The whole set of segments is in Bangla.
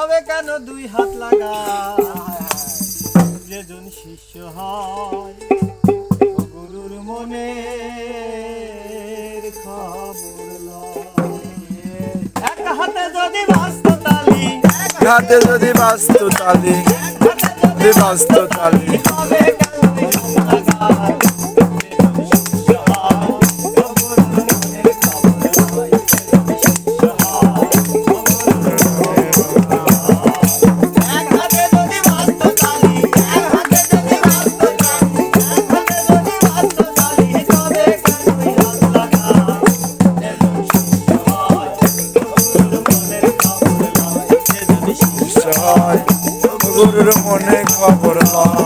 তবে কেন দুই হাত লাগা যেজন শিষ্য হয় গুরুর মনের খবর লয়। এক হাতে যদি বাস্ত তালি হাতে যদি বাস্ত তালি বাস্ত তালি তবে কেন দুই হাত লাগা যেজন শিষ্য হয় গুরুর মনের খবর লয়। যেজন শিষ্য হয় গুরুর মনের খবর লয়। এক হাতে যদি বাস্ত তালি এক হাতে যদি বাস্ত তালি এক হাতে যদি বাস্ত তালি তবে কেন দুই হাত লাগা যেজন শিষ্য হয় গুরুর মনের খবর লয়। যেজন শিষ্য হয় গুরুর মনে খবর লয়।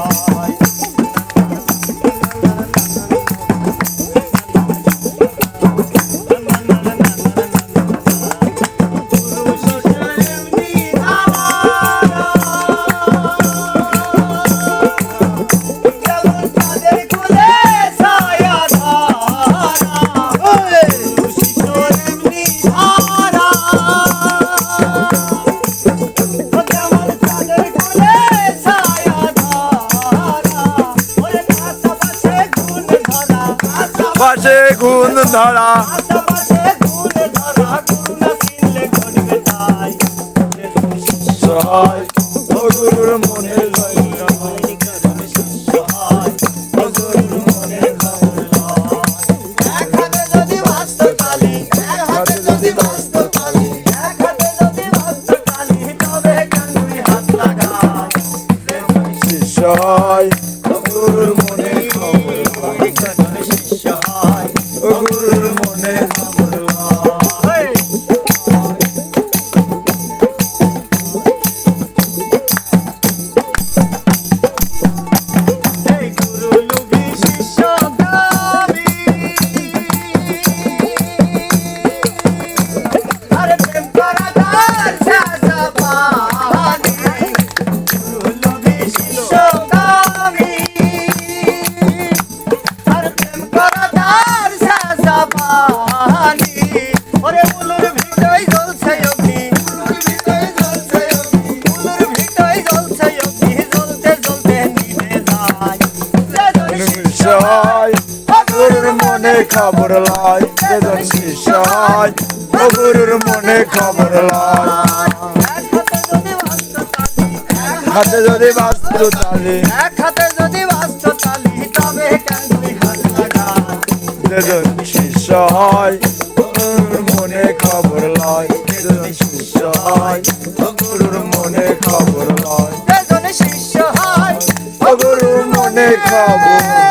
পাশে গুণ ধরা সহায় ও গুরুর মনে হাতে যদি বাস্ত তালি শিষ্য হয় ও গুরুর মনে খবর লয়। ও গুরুর মনে খবর লয়। সহায় গুরুর মনে খবর লয়। যেজন শিষ্য হয় ও গুরুর মনে খবর লয়। হাতে যদি বাস্ত তালি এক হাতে যদি বাস্ত তালি তবে কেন দুই হাত লাগা যেজন শিষ্য হয় ও গুরুর মনে খবর লয়। যেজন শিষ্য হয় ও গুরুর মনে খবর লয়। যেজন শিষ্য হয় ও গুরুর মনে খবর